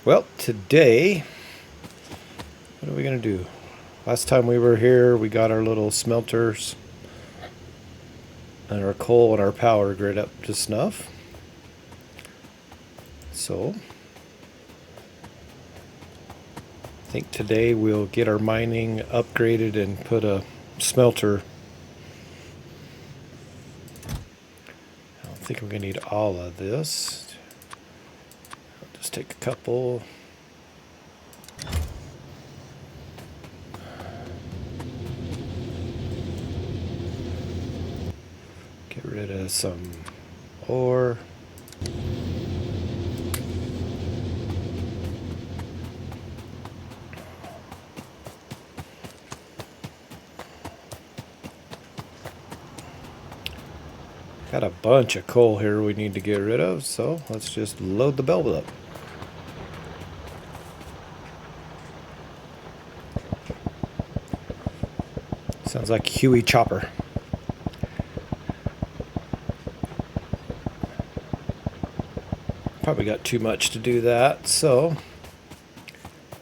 Well, today, what are we going to do? Last time we were here, we got our little smelters and our coal and our power grid up to snuff. So, I think today we'll get our mining upgraded and put a smelter. I don't think we're going to need all of this. I'll just take a couple. Get rid of some ore. Got a bunch of coal here we need to get rid of, so let's just load the belt up. Sounds like Huey Chopper. Probably got too much to do that, so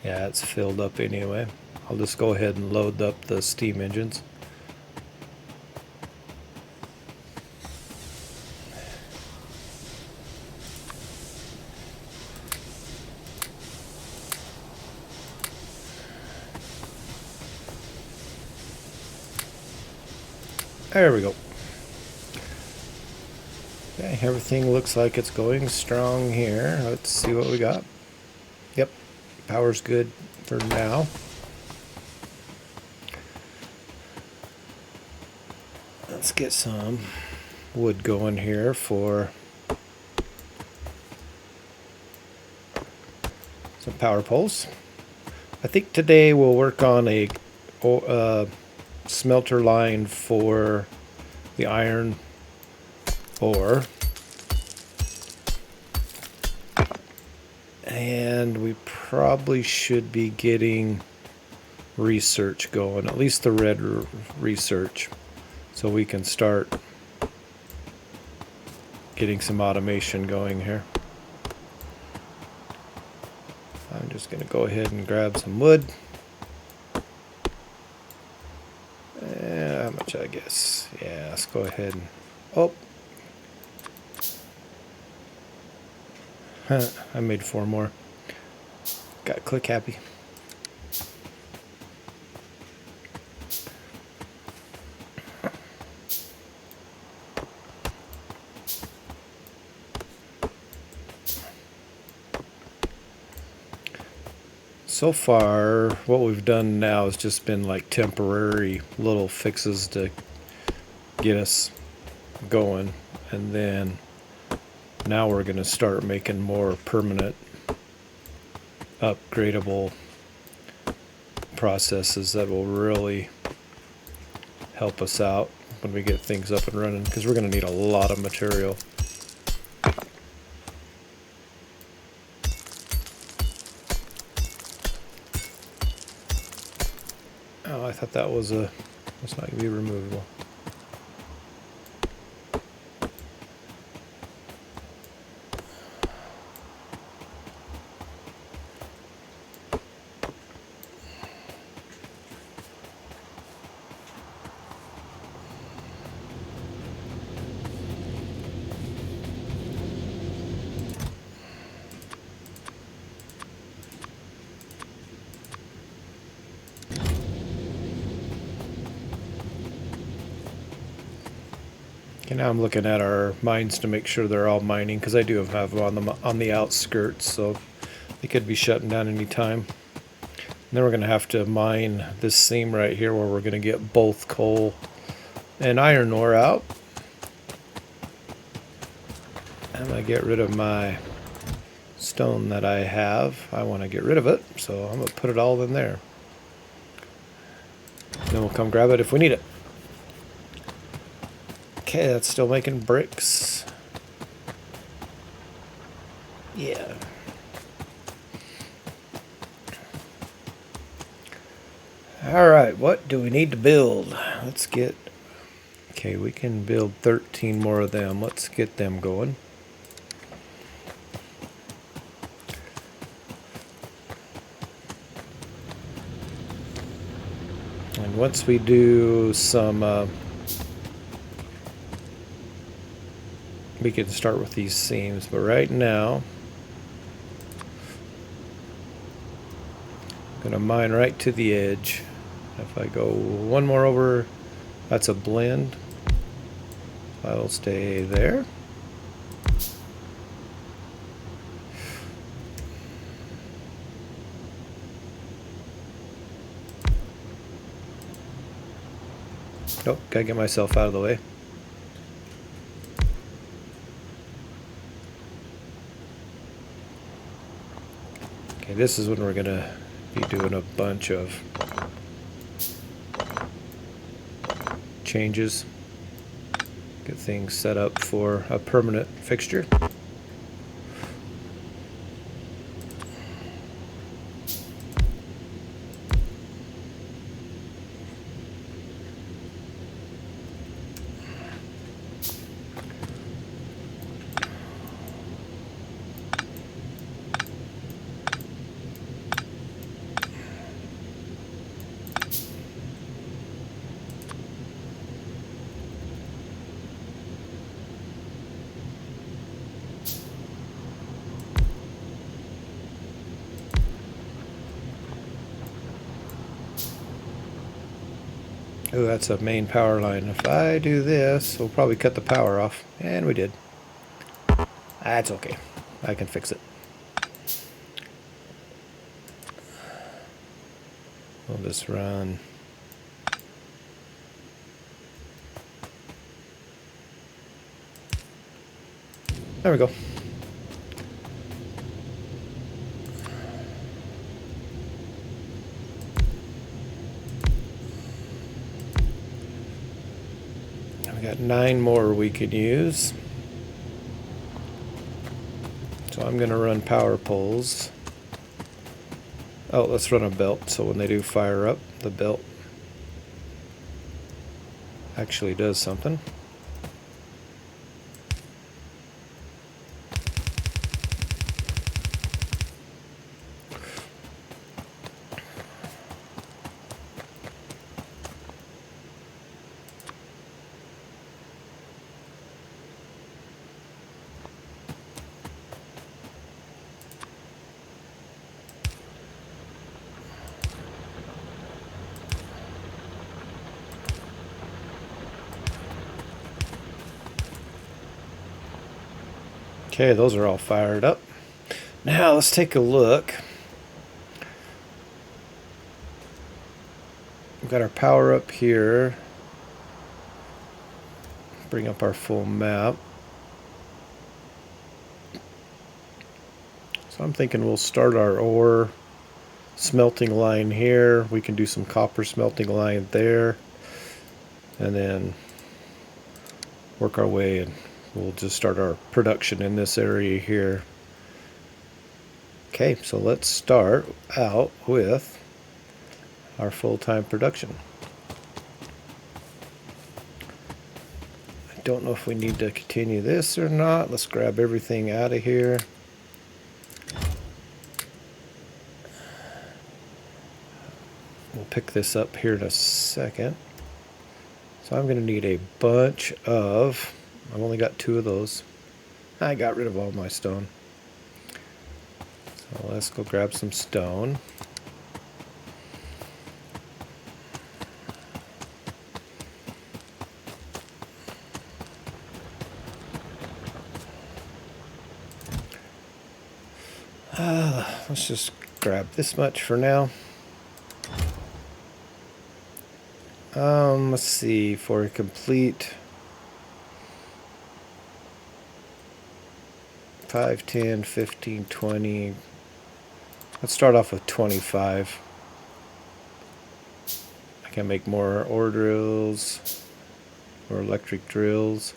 yeah, it's filled up anyway. I'll just go ahead and load up the steam engines. There we go. Okay, everything looks like it's going strong here. Let's see what we got. Yep, power's good for now. Let's get some wood going here for some power poles. I think today we'll work on a smelter line for the iron ore, and we probably should be getting research going, at least the red research, so we can start getting some automation going here. I'm just going to go ahead and grab some wood. How much, I guess? Yeah, let's go ahead and... Oh! I made 4 more. Got click happy. So far, what we've done now has just been like temporary little fixes to get us going, and then now we're going to start making more permanent, upgradable processes that will really help us out when we get things up and running, because we're going to need a lot of material. Oh, I thought that was a... That's not going to be removable. Okay, now I'm looking at our mines to make sure they're all mining, because I do have them on the outskirts, so they could be shutting down any time. And then we're going to have to mine this seam right here where we're going to get both coal and iron ore out. I'm going to get rid of my stone that I have. I want to get rid of it, so I'm going to put it all in there. Then we'll come grab it if we need it. Okay, that's still making bricks. Yeah. Alright, what do we need to build? Let's get... Okay, we can build 13 more of them. Let's get them going. And once we do some, we can start with these seams, but right now, I'm going to mine right to the edge. If I go one more over, that's a blend. I'll stay there. Nope, gotta get myself out of the way. Okay, this is when we're gonna be doing a bunch of changes. Get things set up for a permanent fixture. Oh, that's a main power line. If I do this, we'll probably cut the power off. And we did. That's okay. I can fix it. We'll just run. There we go. We got 9 more we could use. So I'm going to run power poles. Oh, let's run a belt so when they do fire up, the belt actually does something. Okay, those are all fired up. Now let's take a look. We've got our power up here. Bring up our full map. So I'm thinking we'll start our ore smelting line here. We can do some copper smelting line there. And then work our way, and we'll just start our production in this area here. Okay, so let's start out with our full-time production. I don't know if we need to continue this or not. Let's grab everything out of here. We'll pick this up here in a second. So I'm going to need a bunch of, I've only got 2 of those. I got rid of all my stone. So let's go grab some stone. Let's just grab this much for now. Let's see, for a complete 5, 10, 15, 20. Let's start off with 25. I can make more ore drills or electric drills.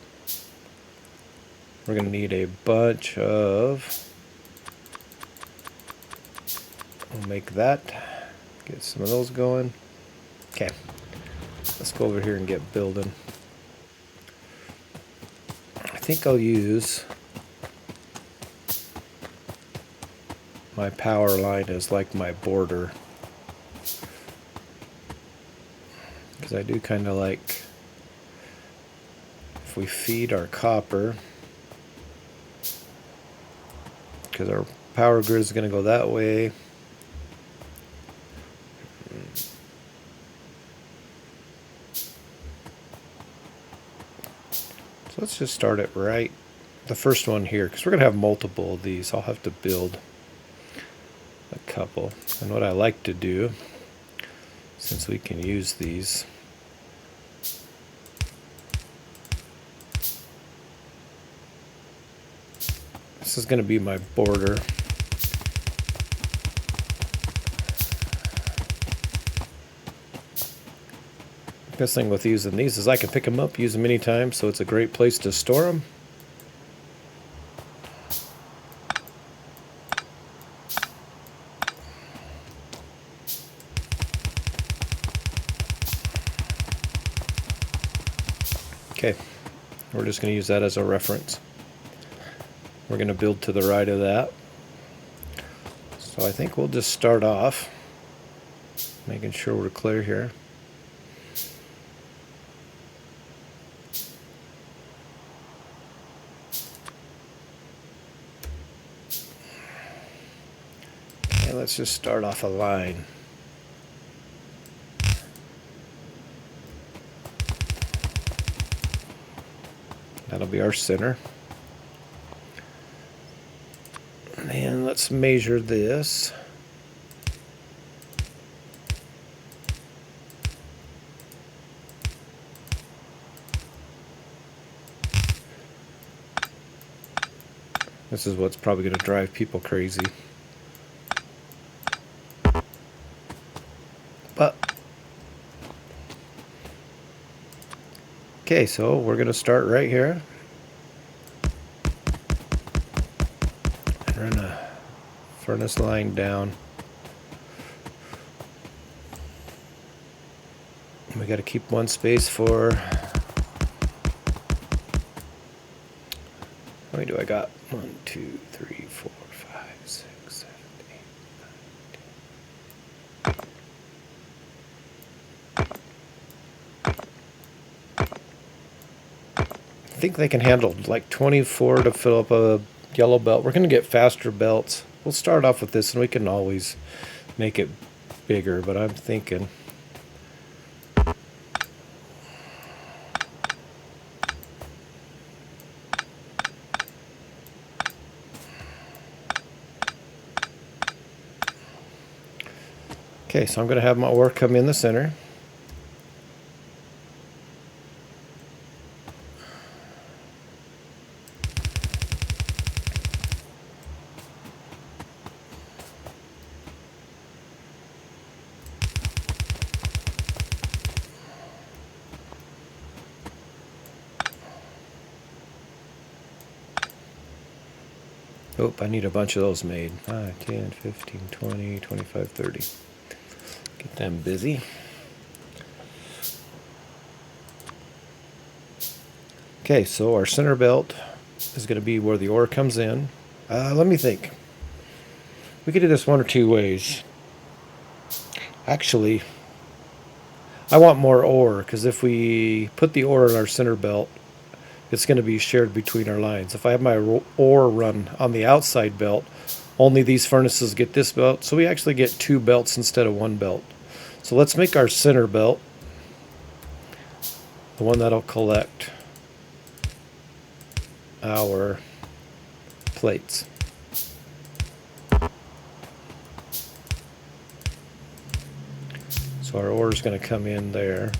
We're going to need a bunch of, we'll make that, get some of those going. Okay, let's go over here and get building. I think I'll use my power line as like my border. because I do kind of like if we feed our copper, because our power grid is going to go that way. So let's just start it right, the first one here, because we're going to have multiple of these. I'll have to build a couple. And what I like to do, since we can use these, this is going to be my border. Best thing with using these is I can pick them up, use them anytime, so it's a great place to store them. Okay, we're just going to use that as a reference. We're going to build to the right of that. So I think we'll just start off making sure we're clear here. Okay, let's just start off a line. That'll be our center. And let's measure this. This is what's probably going to drive people crazy. But okay, so we're going to start right here. Run a furnace line down. We got to keep one space for, how many do I got? 1, 2, 3, 4, 5, 6, 7, 8, 9, 10. I think they can handle like 24 to fill up a yellow belt. We're going to get faster belts. We'll start off with this and we can always make it bigger, but I'm thinking okay, so I'm going to have my ore come in the center. Oh, I need a bunch of those made. 5, 10, 15, 20, 25, 30. Get them busy. Okay, so our center belt is going to be where the ore comes in. Let me think. We could do this one or two ways. Actually, I want more ore, because if we put the ore in our center belt, it's going to be shared between our lines. If I have my ore run on the outside belt, only these furnaces get this belt, so we actually get 2 belts instead of 1 belt. So let's make our center belt the one that'll collect our plates. So our ore is going to come in there.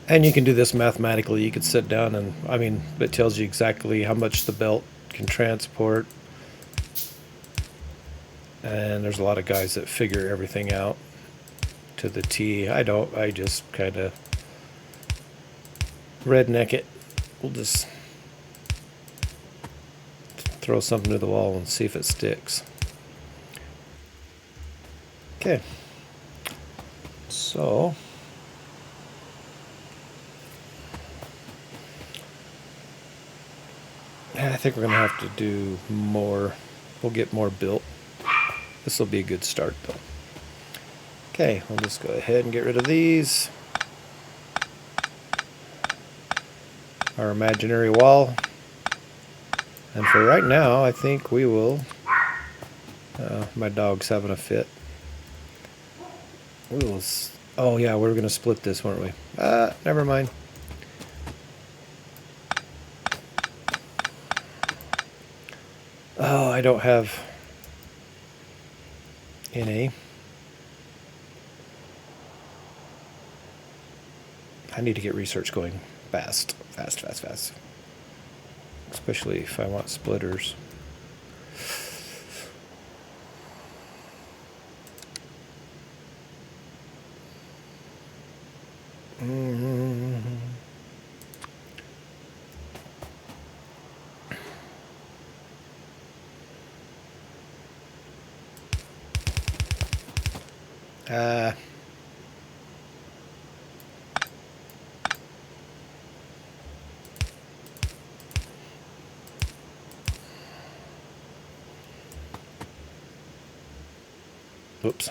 And you can do this mathematically. You could sit down and, I mean, it tells you exactly how much the belt can transport. And there's a lot of guys that figure everything out to the T. I don't. I just kind of redneck it. We'll just throw something to the wall and see if it sticks. Okay. So I think we're going to have to do more. We'll get more built. This will be a good start, though. Okay, we'll just go ahead and get rid of these. Our imaginary wall. And for right now, I think we will... my dog's having a fit. We will... Oh, yeah, we were going to split this, weren't we? Never mind. Oh, I don't have NA. I need to get research going fast. Especially if I want splitters. Oops.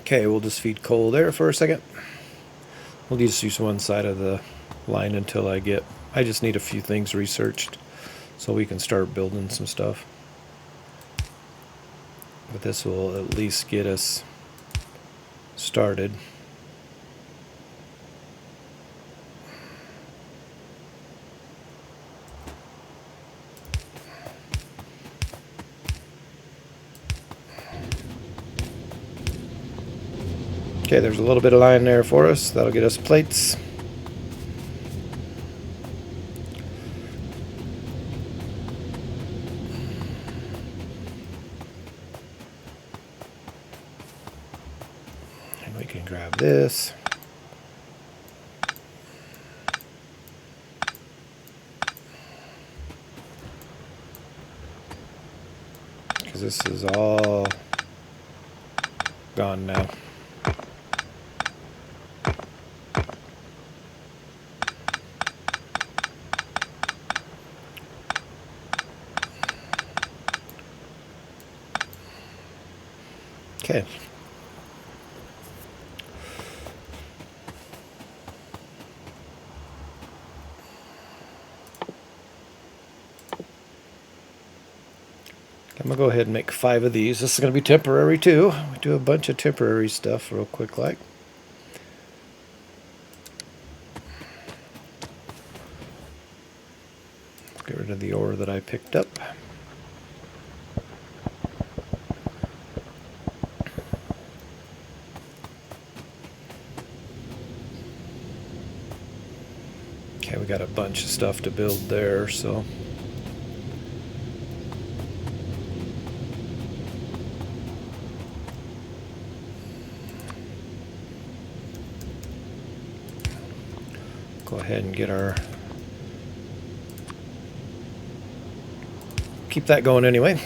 Okay, we'll just feed coal there for a second. We'll just use one side of the line until I just need a few things researched so we can start building some stuff. But this will at least get us started. Okay, there's a little bit of line there for us. That'll get us plates. And we can grab this. Because this is all gone now. Okay. I'm going to go ahead and make 5 of these. This is going to be temporary too. We do a bunch of temporary stuff real quick like. Get rid of the ore that I picked up. Okay, we got a bunch of stuff to build there, so... Go ahead and get our... Keep that going anyway.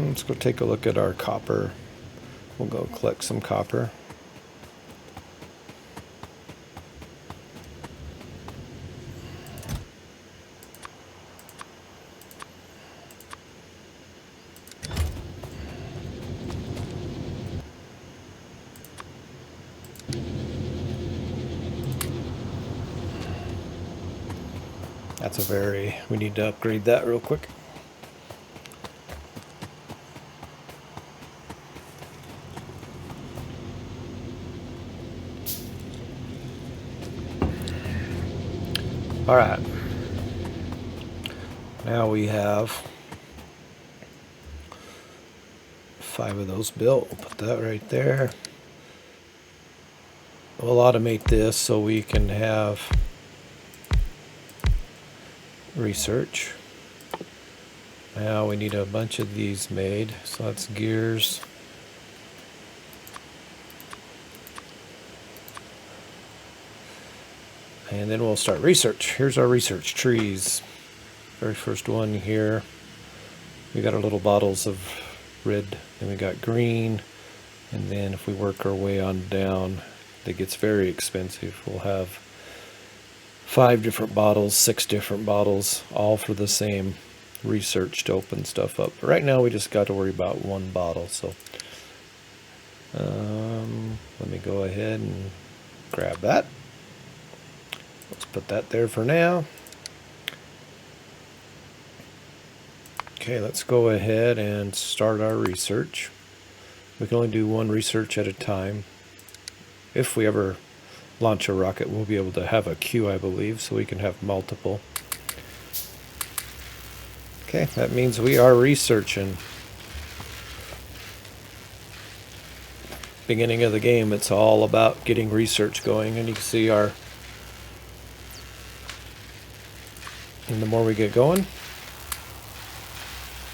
Let's go take a look at our copper. We'll go collect some copper. That's a very... We need to upgrade that real quick. All right. Now we have 5 of those built. We'll put that right there. We'll automate this so we can have research. Now we need a bunch of these made, so that's gears. And then we'll start research. Here's our research trees. Very first one here. We got our little bottles of red, and we got green. And then if we work our way on down, it gets very expensive. We'll have 5 different bottles, 6 different bottles, all for the same research to open stuff up. But right now we just got to worry about 1 bottle. So let me go ahead and grab that. Let's put that there for now. Okay, let's go ahead and start our research. We can only do 1 research at a time. If we ever launch a rocket, we'll be able to have a queue, I believe, so we can have multiple. Okay, that means we are researching. Beginning of the game, it's all about getting research going, and you can see and the more we get going,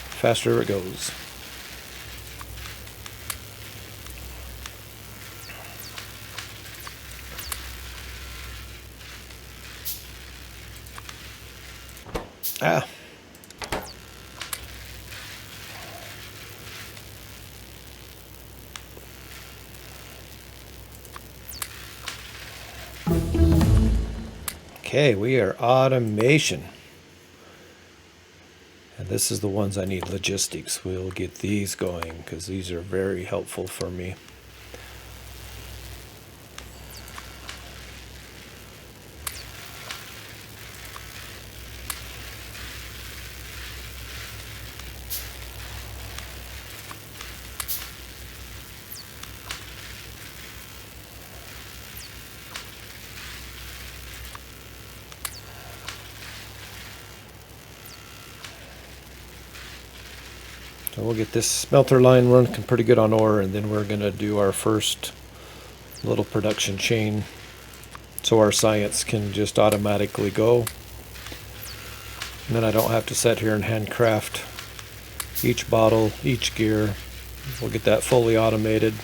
faster it goes. Ah. Okay, we are automation. And this is the ones I need, logistics. We'll get these going because these are very helpful for me. So we'll get this smelter line running pretty good on ore, and then we're going to do our first little production chain so our science can just automatically go. And then I don't have to sit here and handcraft each bottle, each gear. We'll get that fully automated.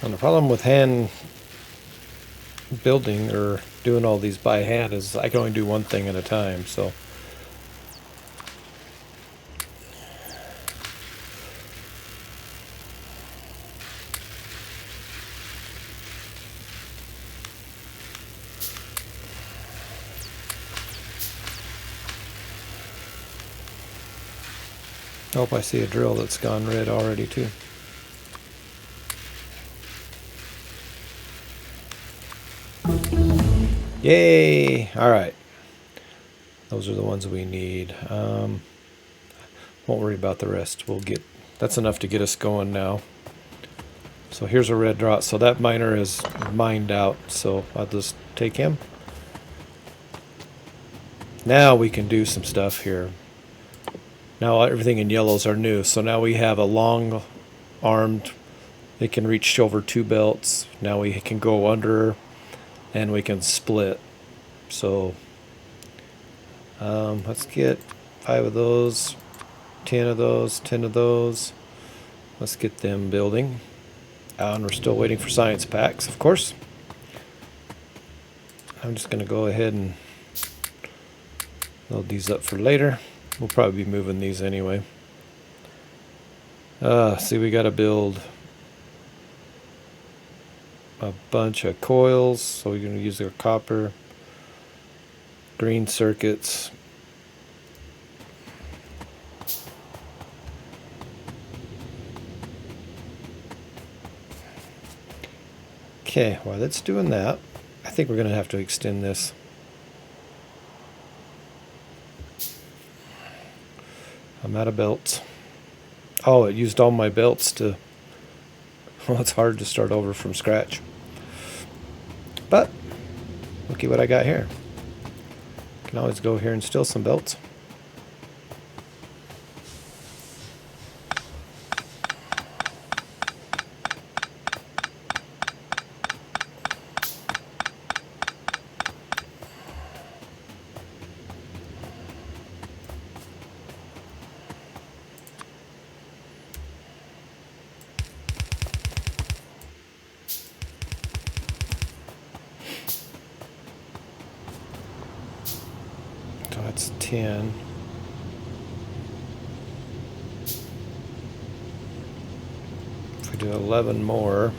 And the problem with hand building or doing all these by hand is I can only do one thing at a time, so I hope I see a drill that's gone red already too. Yay! Alright. Those are the ones we need. Won't worry about the rest. That's enough to get us going now. So here's a red dot. So that miner is mined out. So I'll just take him. Now we can do some stuff here. Now everything in yellows are new. So now we have a long armed. They can reach over 2 belts. Now we can go under and we can split. So let's get 5 of those, 10 of those, 10 of those. Let's get them building. And we're still waiting for science packs, of course. I'm just going to go ahead and load these up for later. We'll probably be moving these anyway. See, we got to build a bunch of coils, so we're going to use our copper, green circuits. Okay, while it's doing that, I think we're going to have to extend this. I'm out of belts. Oh, it used all my belts to... Well, it's hard to start over from scratch. But, looky what I got here. Can always go here and steal some belts. So that's 10. If we do 11 more,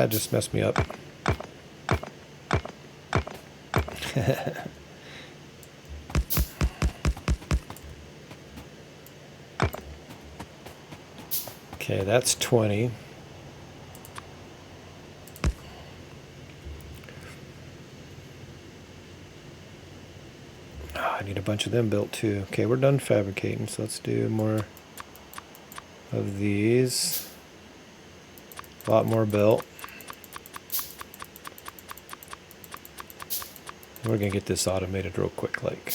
just messed me up. Okay, that's 20. Oh, I need a bunch of them built too. Okay, we're done fabricating, so let's do more of these. A lot more belt. We're gonna get this automated real quick, like.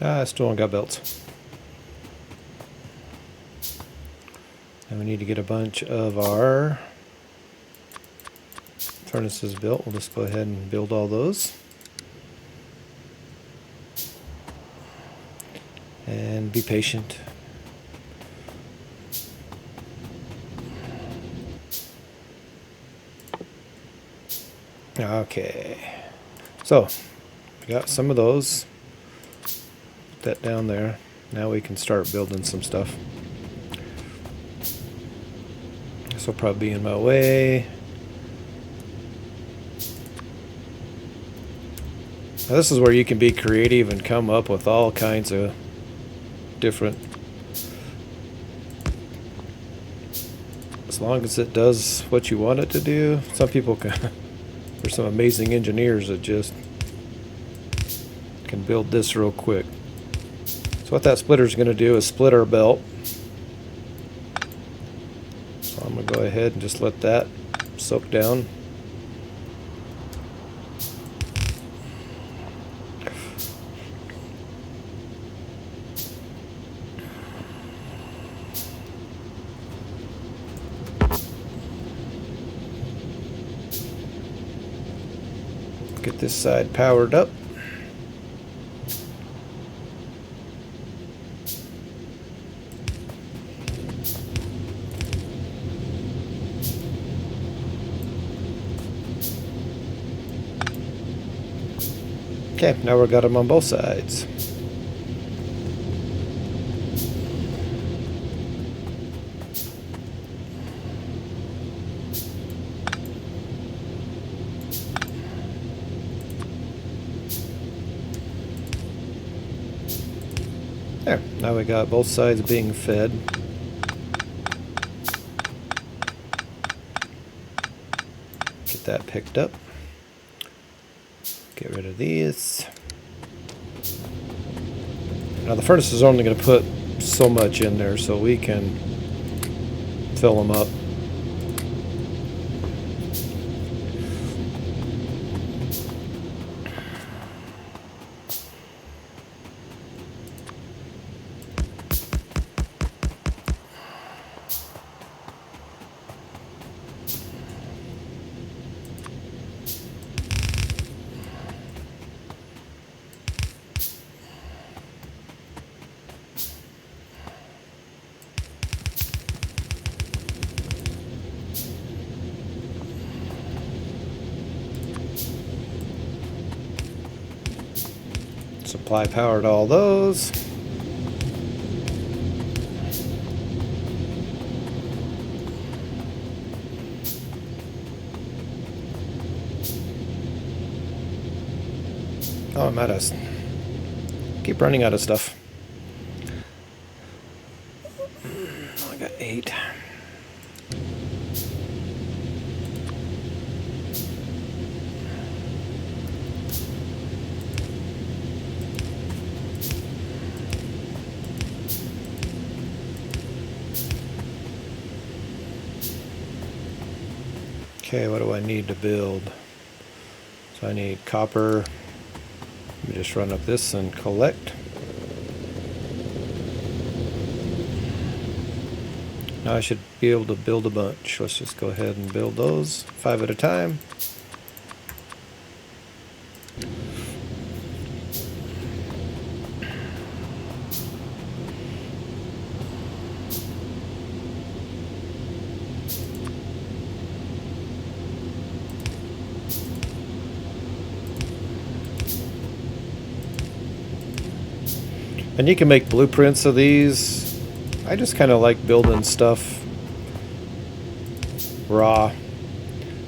I still don't got belts. And we need to get a bunch of our furnaces built. We'll just go ahead and build all those. And be patient. Okay. So, we got some of those. That down there. Now we can start building some stuff. This will probably be in my way. Now this is where you can be creative and come up with all kinds of different, as long as it does what you want it to do. Some people can, there's some amazing engineers that just can build this real quick. So what that splitter is going to do is split our belt. So I'm going to go ahead and just let that soak down. Get this side powered up. Okay, now we've got them on both sides. There, now we got both sides being fed. Get that picked up. Get rid of these. Now the furnace is only going to put so much in there, so we can fill them up. Supply power to all those. Oh, I'm out of... Keep running out of stuff. I got 8. Okay, what do I need to build? So I need copper. Let me just run up this and collect. Now I should be able to build a bunch. Let's just go ahead and build those 5 at a time. And you can make blueprints of these. I just kind of like building stuff raw,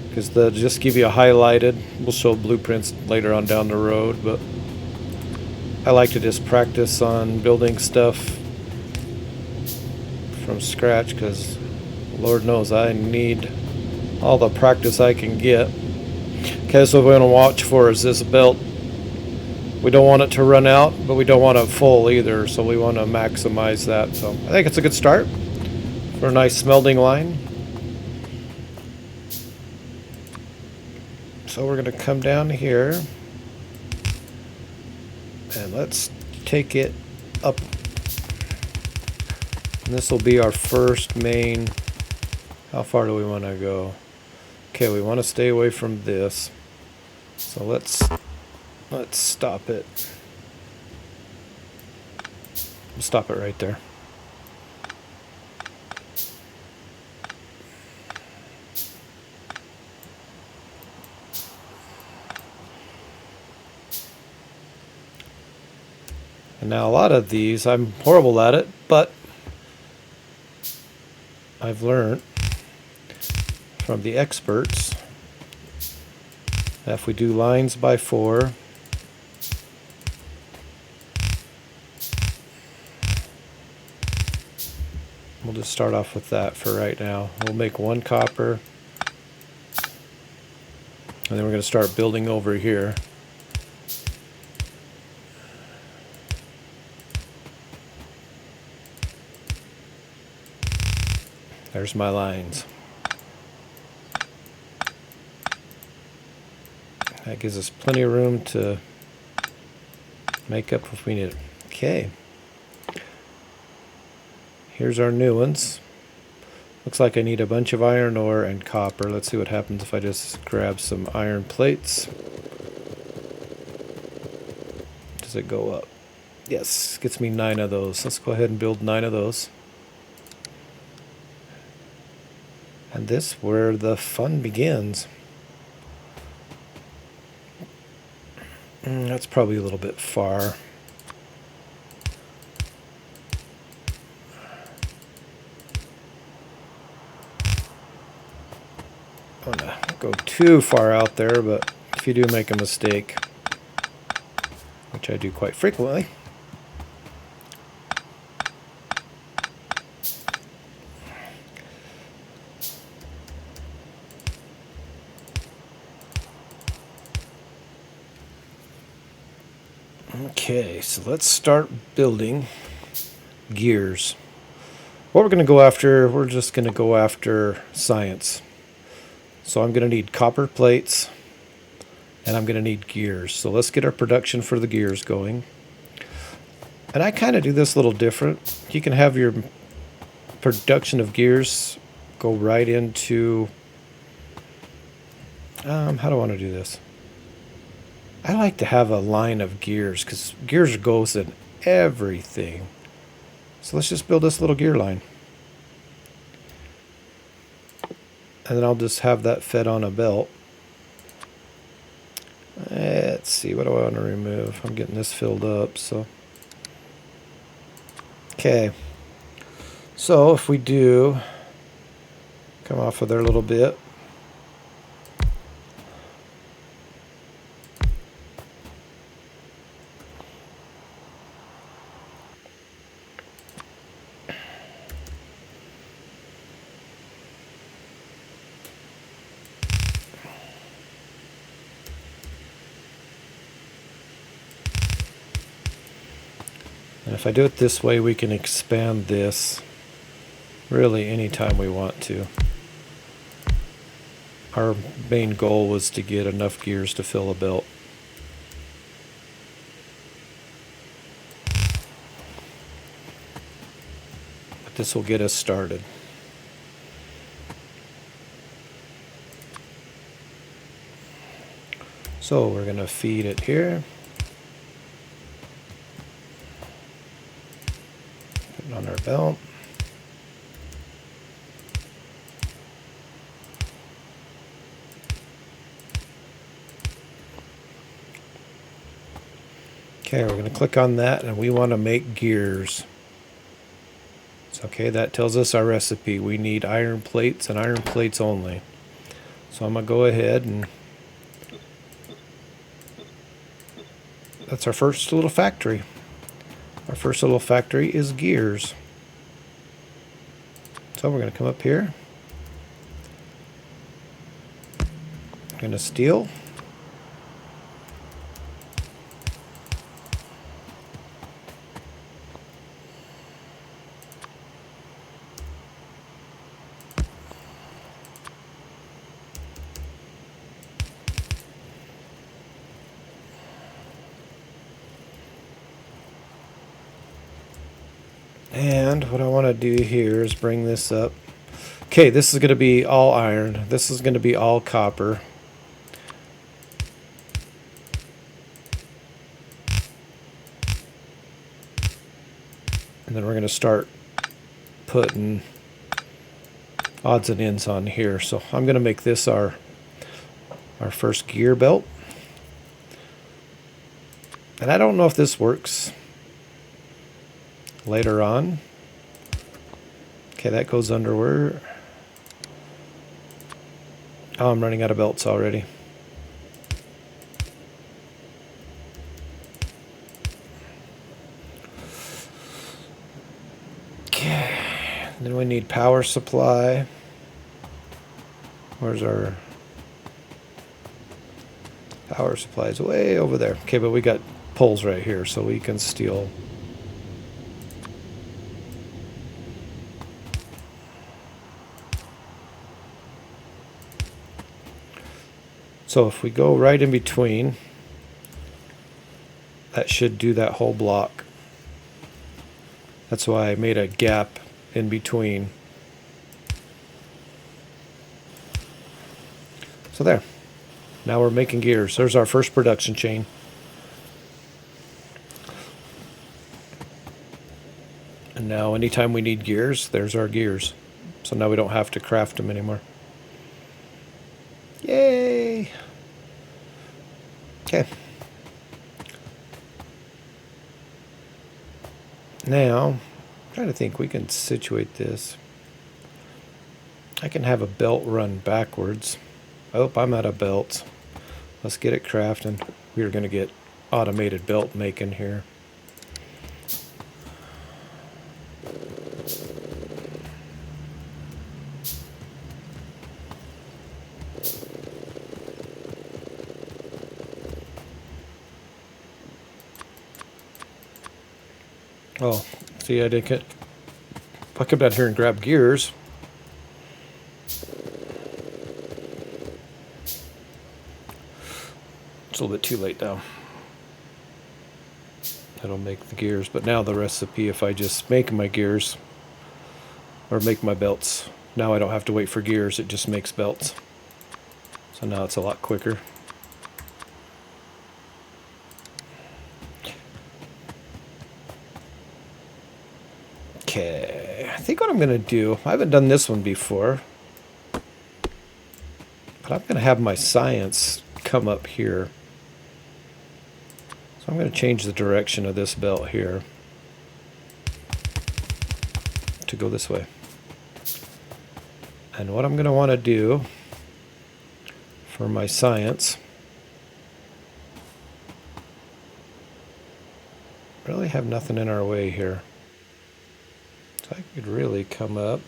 because they'll just give you a highlighted. We'll show blueprints later on down the road, but I like to just practice on building stuff from scratch, because Lord knows I need all the practice I can get. Okay, so what we want to watch for is this belt. We don't want it to run out, but we don't want it full either, so we want to maximize that. So I think it's a good start for a nice smelting line. So we're going to come down here and let's take it up. And this will be our first main. How far do we want to go? Okay, we want to stay away from this. So let's stop it. We'll stop it right there. And now a lot of these, I'm horrible at it, but I've learned from the experts that if we do lines by 4, we'll just start off with that for right now. We'll make 1 copper, and then we're going to start building over here. There's my lines. That gives us plenty of room to make up if we need it. Okay. Here's our new ones. Looks like I need a bunch of iron ore and copper. Let's see what happens if I just grab some iron plates. Does it go up? Yes, gets me 9 of those. Let's go ahead and build 9 of those. And this is where the fun begins. That's probably a little bit far. I don't want to go too far out there, but if you do make a mistake, which I do quite frequently, okay, so let's start building gears. What we're going to go after, we're just going to go after science. So I'm going to need copper plates, and I'm going to need gears. So let's get our production for the gears going. And I kind of do this a little different. You can have your production of gears go right into... how do I want to do this? I like to have a line of gears, because gears goes in everything. So let's just build this little gear line. And then I'll just have that fed on a belt. Let's see, what do I want to remove? I'm getting this filled up, so. Okay. So if we do come off of there a little bit. And if I do it this way, we can expand this really anytime we want to. Our main goal was to get enough gears to fill a belt. But this will get us started. So we're going to feed it here. Put it on our belt. Okay, we're going to click on that, and we want to make gears. So, okay, that tells us our recipe. We need iron plates and iron plates only. So I'm going to go ahead and that's our first little factory. Our first little factory is gears. So we're going to come up here. I'm going to steel. And what I want to do here is bring this up. Okay, this is going to be all iron. This is going to be all copper. And then we're going to start putting odds and ends on here. So I'm going to make this our first gear belt. And I don't know if this works later on. Okay, that goes under where? Oh, I'm running out of belts already. Okay, then we need power supply. Where's our power supply? Is way over there. Okay, but we got poles right here, so we can steal. So if we go right in between, that should do that whole block. That's why I made a gap in between. So there. Now we're making gears. There's our first production chain. And now anytime we need gears, there's our gears. So now we don't have to craft them anymore. Yay! Okay. Now, I'm trying to think, we can situate this. I can have a belt run backwards. Oh, I'm out of belts. Let's get it crafting. We are going to get automated belt making here. Oh, see, I didn't get. If I come down here and grab gears. It's a little bit too late now. That'll make the gears, but now the recipe, if I just make my gears or make my belts, now I don't have to wait for gears, it just makes belts. So now it's a lot quicker. Okay, I think what I'm going to do, I haven't done this one before, but I'm going to have my science come up here. So I'm going to change the direction of this belt here to go this way. And what I'm going to want to do for my science, really have nothing in our way here. So I could really come up.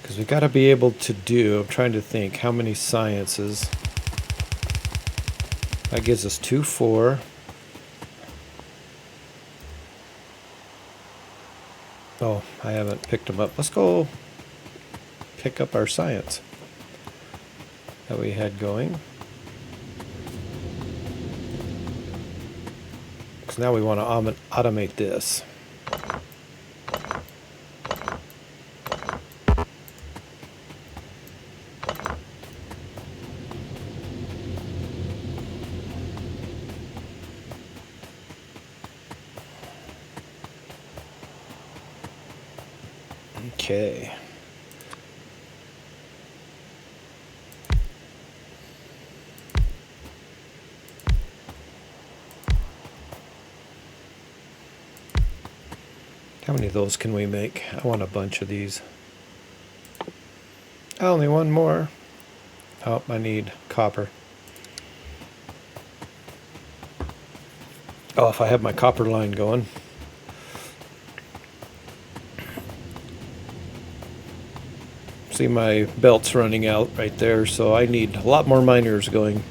Because we got to be able to do, I'm trying to think how many sciences. That gives us 2, 4. Oh, I haven't picked them up. Let's go pick up our science that we had going. Because now we want to automate this. Okay. How many of those can we make? I want a bunch of these. Only one more. Oh, I need copper. Oh, if I have my copper line going. See, my belt's running out right there, so I need a lot more miners going.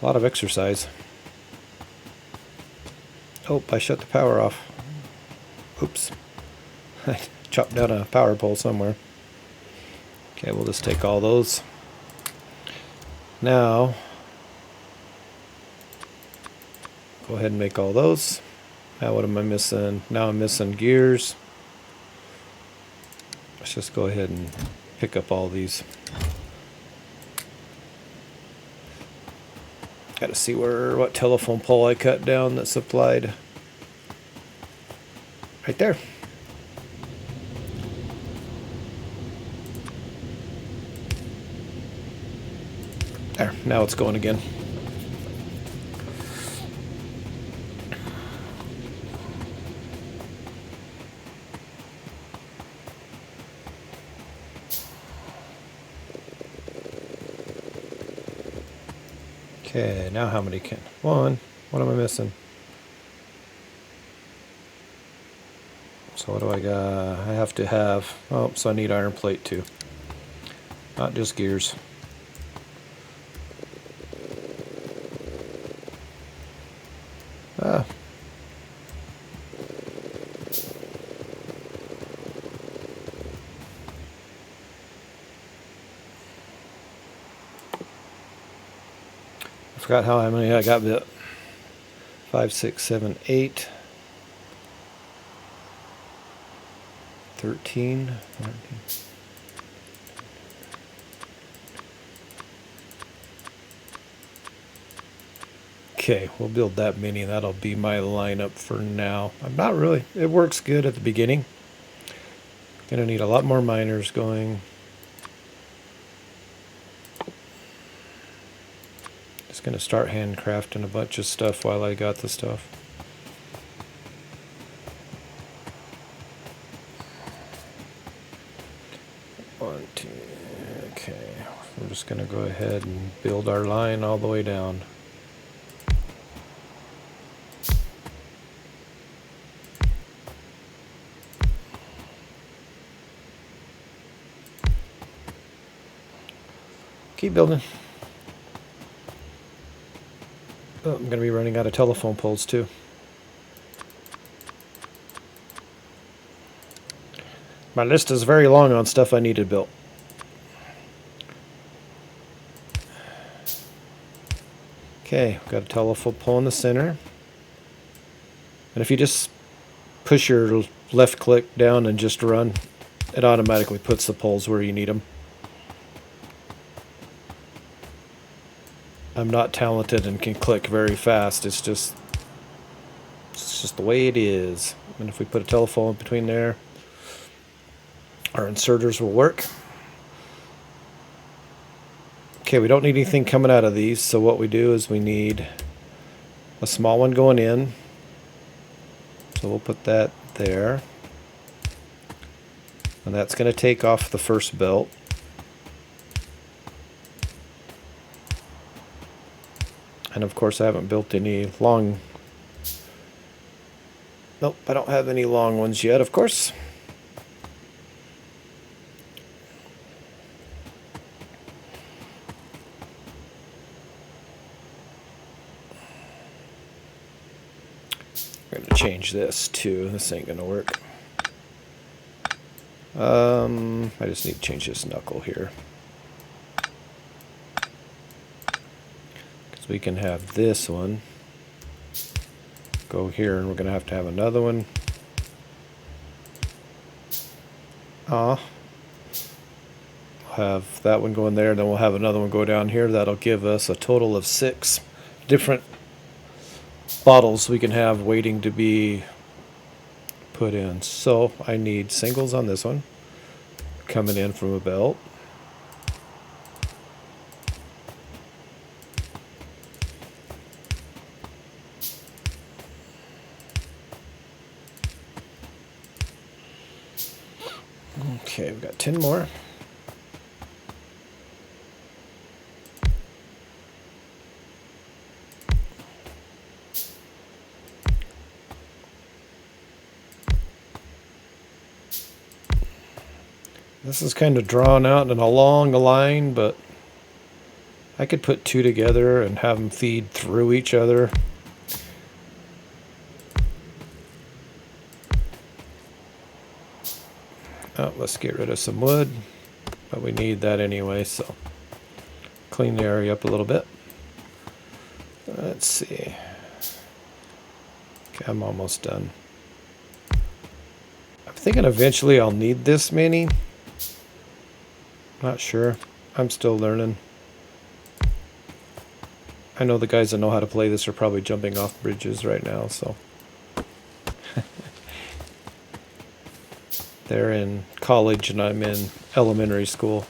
A lot of exercise. Oh, I shut the power off. Oops. I chopped down a power pole somewhere. Okay, we'll just take all those. Now, go ahead and make all those. Now what am I missing? Now I'm missing gears. Let's just go ahead and pick up all these. Got to see what telephone pole I cut down that supplied. Right there. There, now it's going again. Okay, now how many can? One. What am I missing? So what do I got? I have to have, oh, so I need iron plate too. Not just gears. Ah. I forgot how many I got bit. 5, 6, 7, 8. 13. 14. Okay, we'll build that mini. That'll be my lineup for now. I'm not really, it works good at the beginning. Gonna need a lot more miners going. Just gonna start handcrafting a bunch of stuff while I got the stuff. One, two, okay. We're just gonna go ahead and build our line all the way down. Keep building. Oh, I'm going to be running out of telephone poles too. My list is very long on stuff I needed built. Okay, got a telephone pole in the center. And if you just push your left click down and just run, it automatically puts the poles where you need them. I'm not talented and can click very fast. It's just the way it is. And if we put a telephone between there, our inserters will work. Okay, we don't need anything coming out of these, so what we do is we need a small one going in. So we'll put that there. And that's going to take off the first belt. And of course I haven't built any long... Nope, I don't have any long ones yet, of course. I'm going to change this too. This ain't going to work. I just need to change this knuckle here. Because we can have this one go here, and we're going to have another one. We'll have that one going there, then we'll have another one go down here. That'll give us a total of 6 different bottles we can have waiting to be put in. So I need singles on this one coming in from a belt. Okay, we've got 10 more. This is kind of drawn out and along the line, but I could put 2 together and have them feed through each other. Oh, let's get rid of some wood, but we need that anyway, so clean the area up a little bit. Let's see. Okay, I'm almost done. I'm thinking eventually I'll need this many. Not sure. I'm still learning. I know the guys that know how to play this are probably jumping off bridges right now, so. They're in college and I'm in elementary school.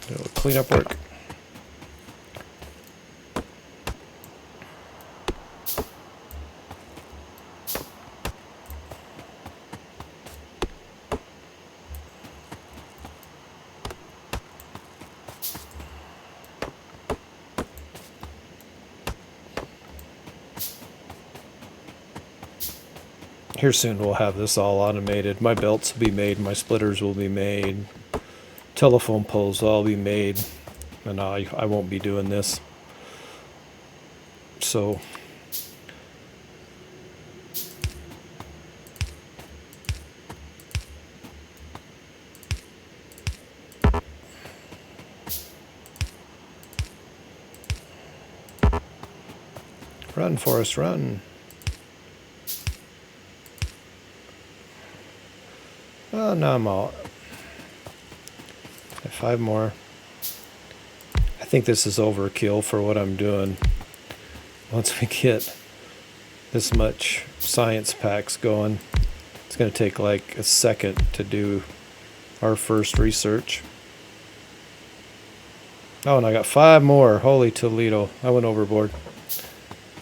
A little cleanup work. Here soon we'll have this all automated. My belts will be made, my splitters will be made, telephone poles will all be made, and I won't be doing this. So run, Forrest, run. Oh, no, I'm all. 5 more. I think this is overkill for what I'm doing. Once we get this much science packs going, it's going to take like a second to do our first research. Oh, and I got 5 more. Holy Toledo. I went overboard.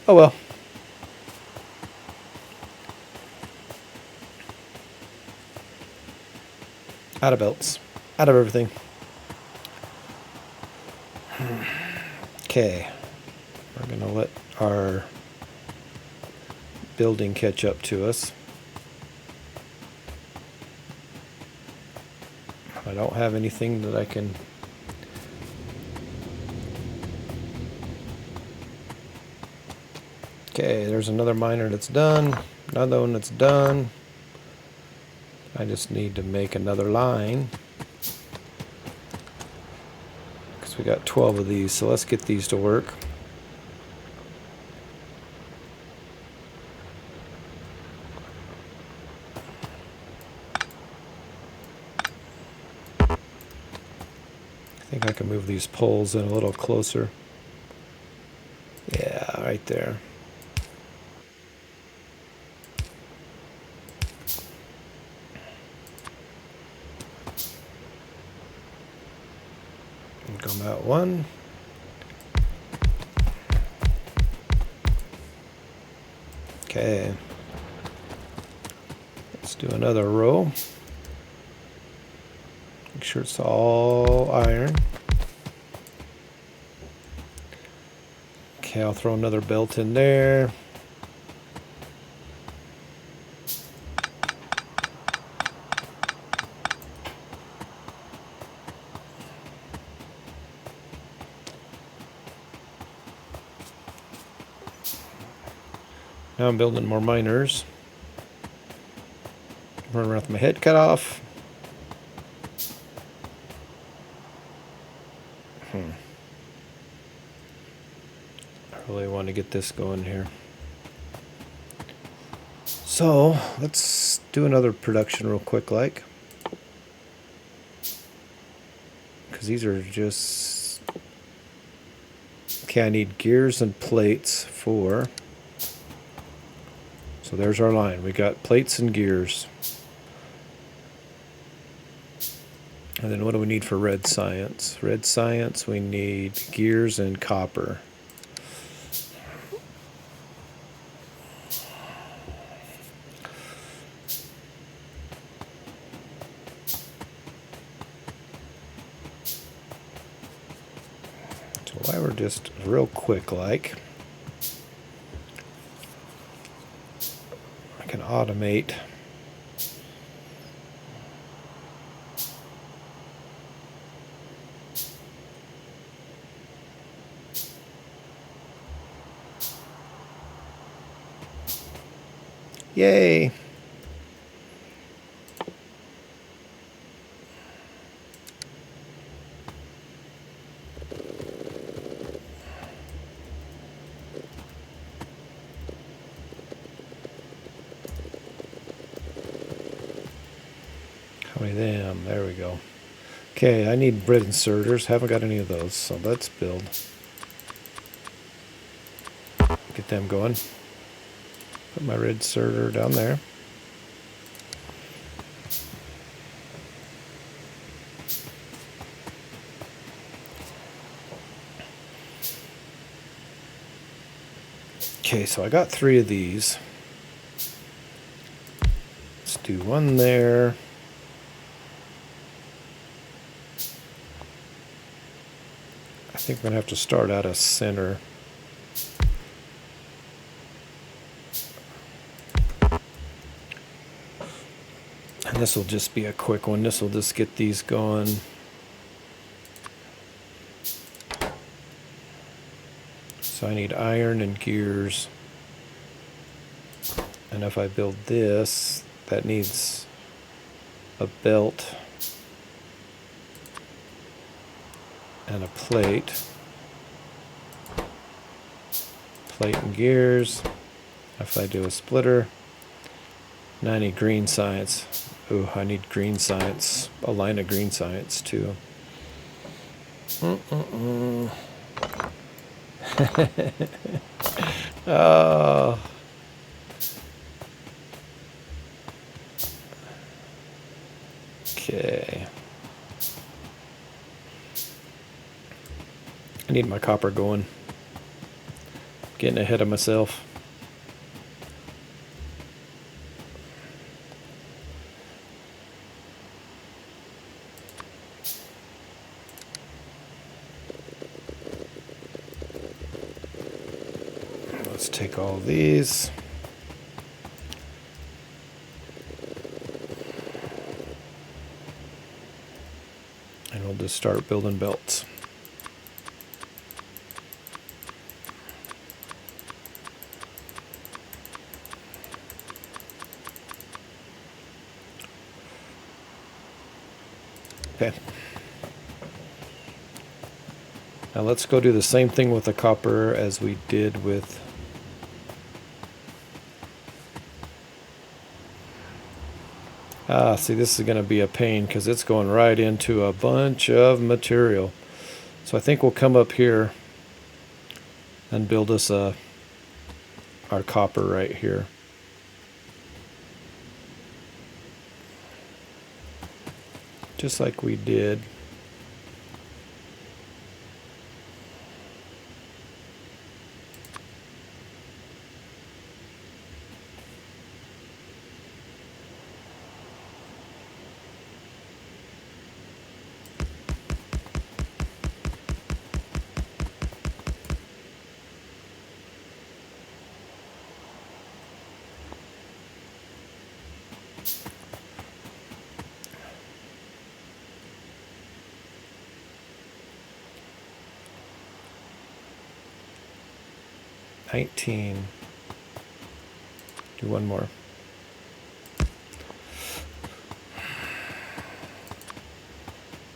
Oh well. Out of belts. Out of everything. Okay. We're going to let our building catch up to us. I don't have anything that I can... Okay, there's another miner that's done. Another one that's done. I just need to make another line. Because So we got 12 of these, so let's get these to work. I think I can move these poles in a little closer. Yeah, right there. Come out one. Okay. Let's do another row. Make sure it's all iron. Okay, I'll throw another belt in there. Now I'm building more miners. Run around with my head cut off. I really want to get this going here. So let's do another production real quick, like. Because these are just... Okay, I need gears and plates for... So there's our line. We got plates and gears. And then what do we need for red science? Red science, we need gears and copper. So while we're just real quick like, I can automate. Yay! How many of them? There we go. Okay, I need bread inserters. Haven't got any of those, so let's build. Get them going. Put my red inserter down there. Okay, so I got 3 of these. Let's do one there. I think I'm going to have to start out of center. And this will just be a quick one. This will just get these going. So I need iron and gears. And if I build this, that needs a belt and a plate. Plate and gears. If I do a splitter, now I need green science. Ooh, I need green science. A line of green science too. Oh. Okay. I need my copper going. Getting ahead of myself. Let's take all these. And we'll just start building belts. Okay. Now let's go do the same thing with the copper as we did with... see, this is going to be a pain because it's going right into a bunch of material. So I think we'll come up here and build us our copper right here. Just like we did. Do one more.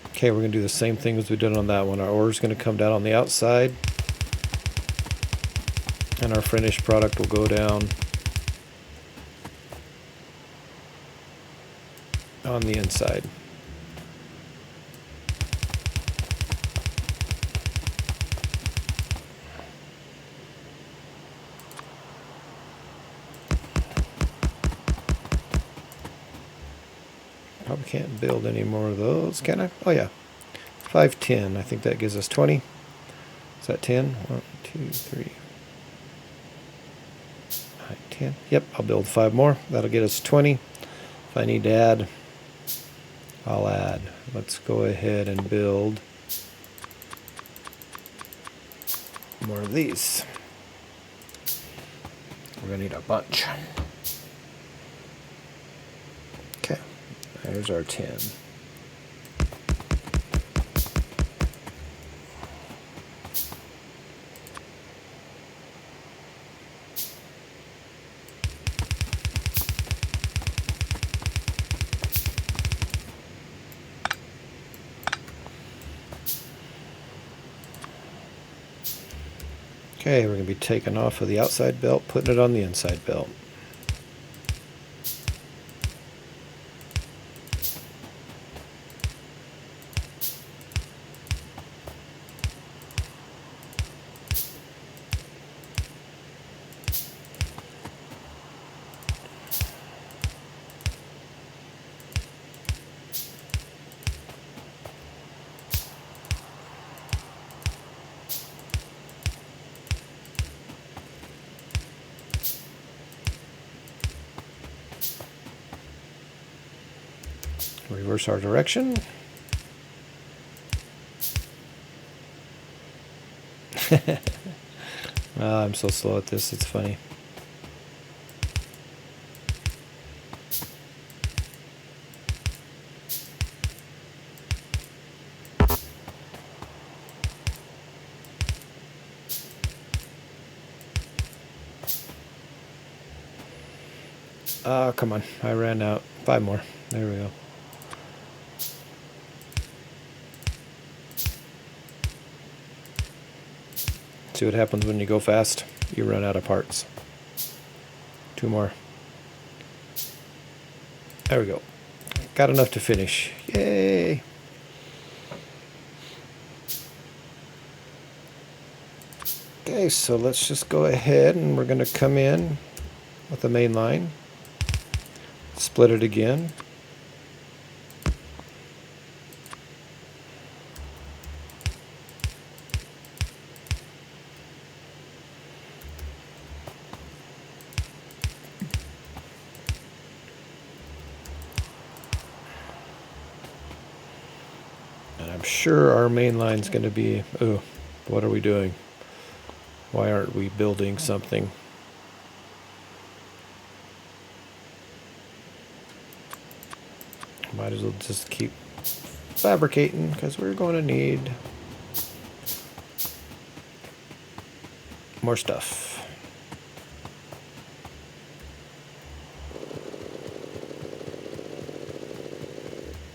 Okay, we're going to do the same thing as we did on that one. Our ore is going to come down on the outside, and our finished product will go down on the inside. Probably can't build any more of those, can I? Oh yeah, 510. I think that gives us 20. Is that 10? 1, 2, 3, 5, 10. Yep, I'll build 5 more. That'll get us 20. If I need to add, I'll add. Let's go ahead and build more of these. We're gonna need a bunch. Okay, there's our 10. Okay, we're going to be taking off of the outside belt, putting it on the inside belt. Reverse our direction. Oh, I'm so slow at this, it's funny. Oh, come on, I ran out. 5 more. There we go. See what happens when you go fast? You run out of parts. 2 more. There we go. Got enough to finish. Yay! Okay, so let's just go ahead and we're going to come in with the main line. Split it again. I'm sure our main line's going to be, oh, what are we doing? Why aren't we building something? Might as well just keep fabricating because we're going to need more stuff.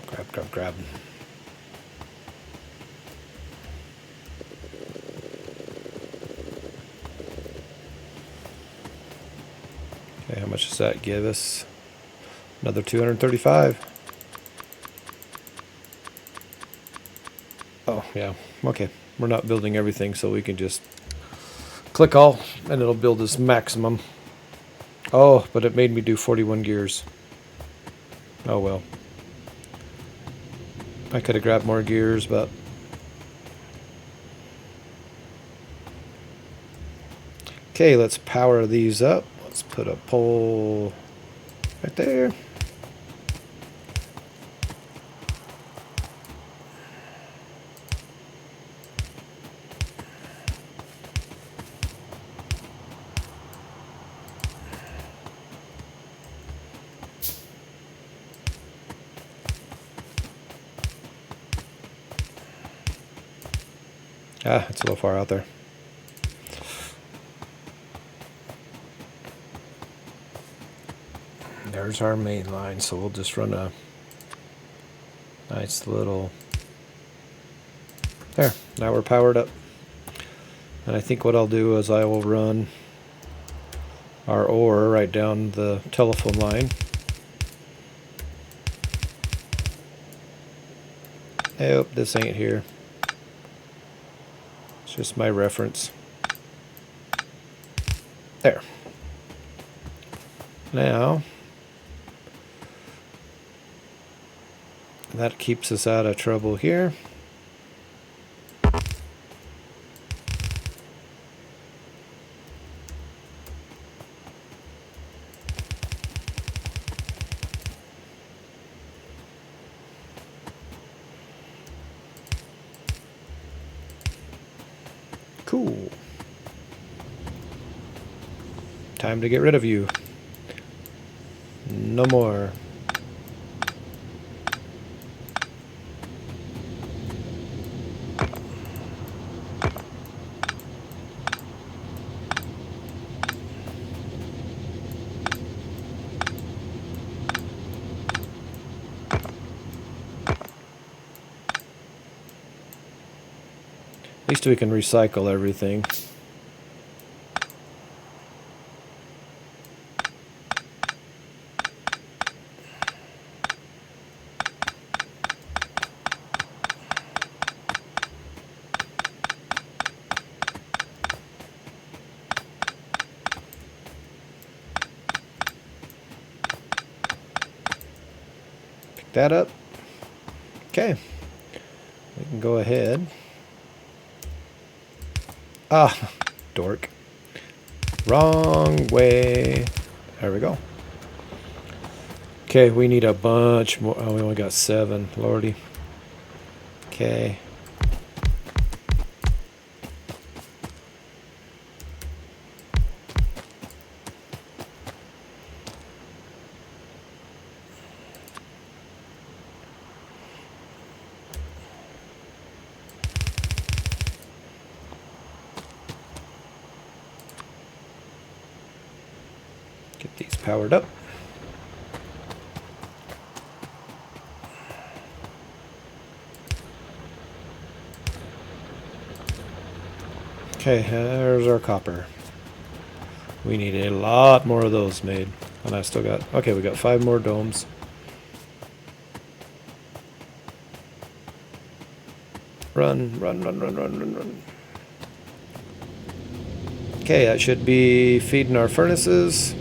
Grab, grab, grab. Okay, how much does that give us? Another 235. Oh, yeah. Okay. We're not building everything, so we can just click all, and it'll build this maximum. Oh, but it made me do 41 gears. Oh, well. I could have grabbed more gears, but... Okay, let's power these up. Let's put a pole right there. Ah, it's a little far out there. There's our main line, so we'll just run a nice little... There, now we're powered up. And I think what I'll do is I will run our ore right down the telephone line. Nope, this ain't here. It's just my reference. There. Now, that keeps us out of trouble here. Cool. Time to get rid of you. No more. At least we can recycle everything. Pick that up. Okay. We can go ahead. Ah, dork. Wrong way. There we go. Okay, we need a bunch more. Oh, we only got 7. Lordy. Okay. Get these powered up. Okay, there's our copper. We need a lot more of those made. And I still got... Okay, we got 5 more domes. Run, run, run, run, run, run, run. Okay, that should be feeding our furnaces.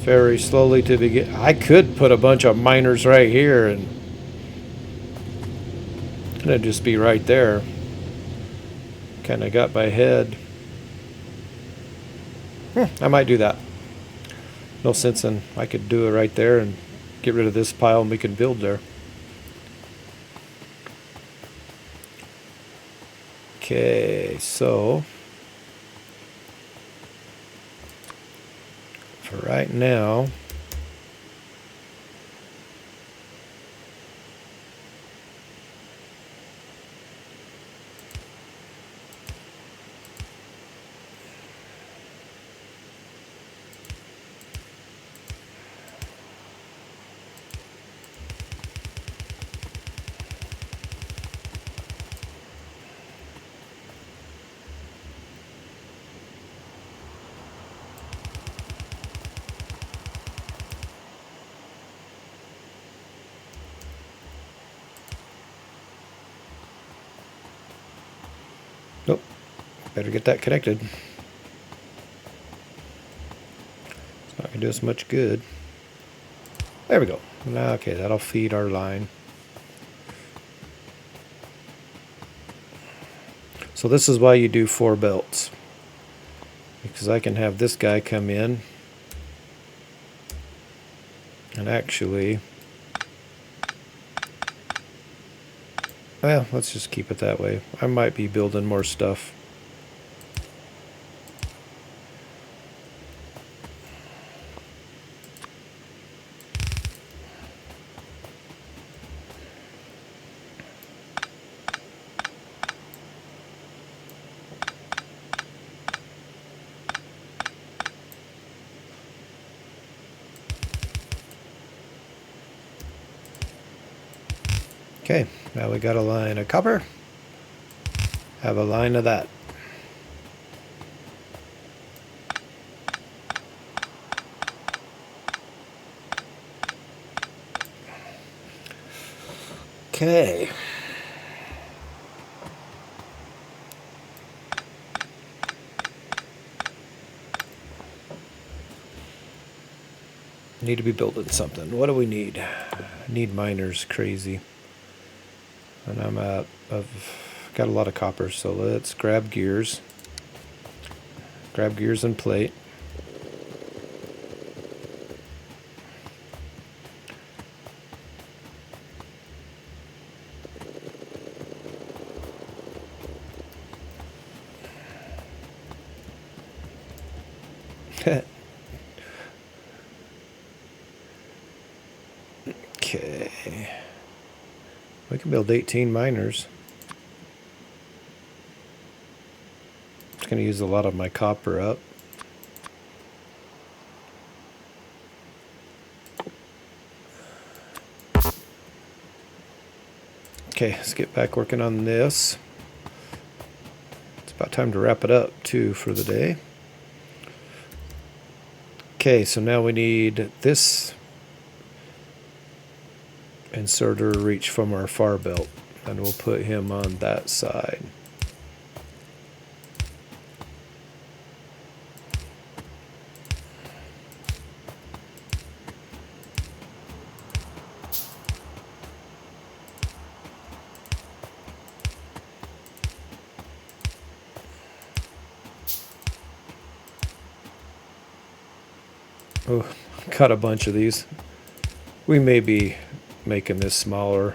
Very slowly to begin. I could put a bunch of miners right here and it'd just be right there. Kind of got my head. I might do that. No sense in, I could do it right there and get rid of this pile and we can build there. Okay, so for right now, Nope. Better get that connected. It's not going to do us much good. There we go. Okay, that'll feed our line. So this is why you do 4 belts. Because I can have this guy come in. And actually... well, let's just keep it that way. I might be building more stuff. Okay, now we got a line of copper. Have a line of that. Okay. Need to be building something. What do we need? I need miners crazy. And I've got a lot of copper, so let's grab gears. Grab gears and plate. Okay. We can build 18 miners. It's going to use a lot of my copper up. Okay, let's get back working on this. It's about time to wrap it up too for the day. Okay, so now we need this inserter reach from our far belt, and we'll put him on that side. Oh, got a bunch of these. We may be making this smaller.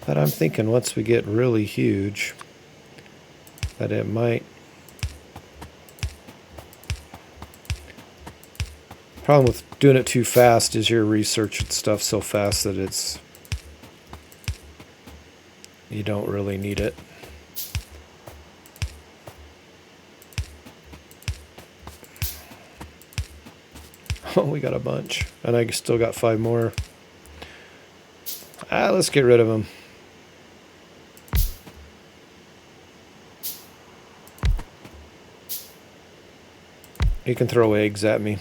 But I'm thinking once we get really huge, that it might... Problem with doing it too fast is you're researching stuff so fast that it's... you don't really need it. Oh, we got a bunch. And I still got 5 more. Let's get rid of them. You can throw eggs at me.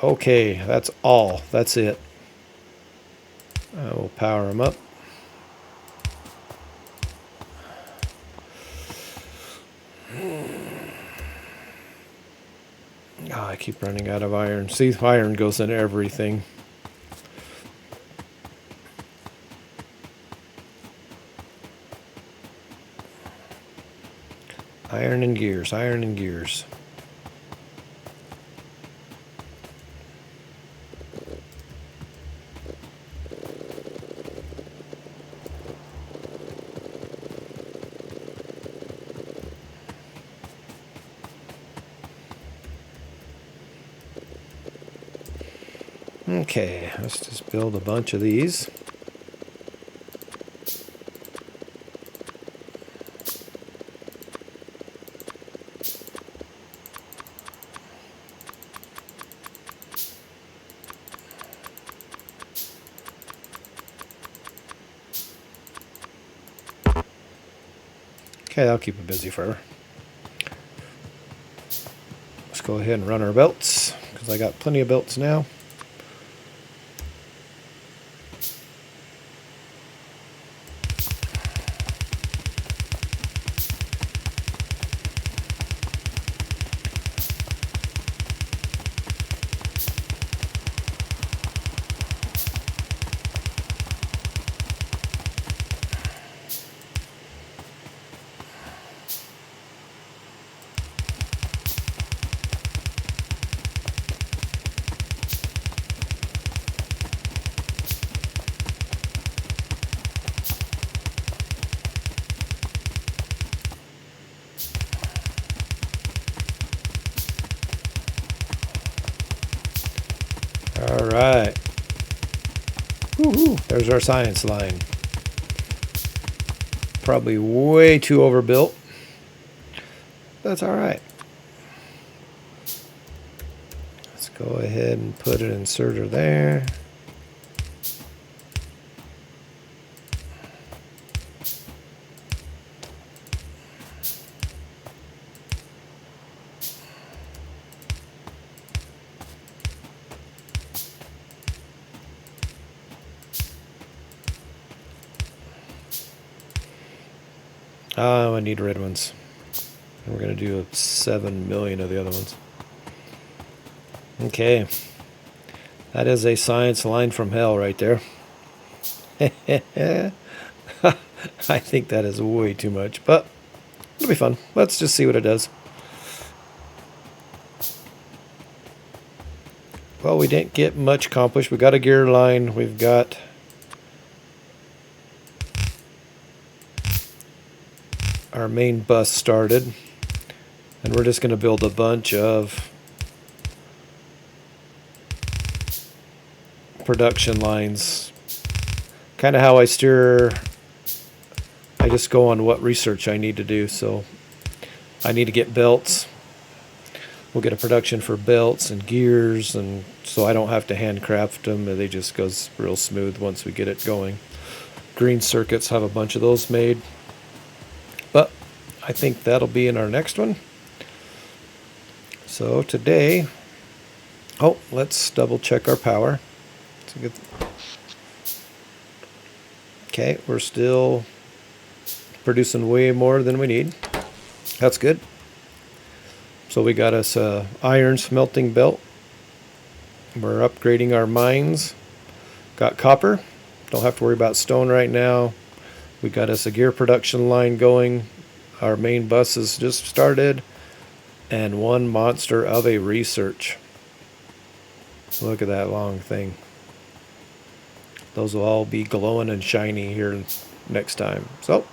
Okay, that's all. That's it. We'll power them up. Oh, I keep running out of iron. See, iron goes in everything. Iron and gears, iron and gears. Okay, let's just build a bunch of these. Okay, I'll keep it busy forever. Let's go ahead and run our belts, because I got plenty of belts now. All right. Woohoo! There's our science line. Probably way too overbuilt. That's all right. Let's go ahead and put an inserter there. Oh, I need red ones. And we're going to do 7 million of the other ones. Okay. That is a science line from hell right there. I think that is way too much, but it'll be fun. Let's just see what it does. Well, we didn't get much accomplished. We got a gear line. We've got our main bus started, and we're just going to build a bunch of production lines. Kind of how I steer. I just go on what research I need to do. So I need to get belts. We'll get a production for belts and gears, and so I don't have to handcraft them. They just goes real smooth once we get it going. Green circuits, have a bunch of those made. But I think that'll be in our next one. So today, oh, let's double check our power. Okay, we're still producing way more than we need. That's good. So we got us a iron smelting belt. We're upgrading our mines. Got copper. Don't have to worry about stone right now. We got us a gear production line going. Our main bus has just started. And one monster of a research. Look at that long thing. Those will all be glowing and shiny here next time. So,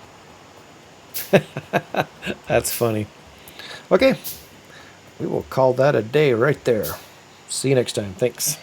that's funny. Okay, we will call that a day right there. See you next time. Thanks.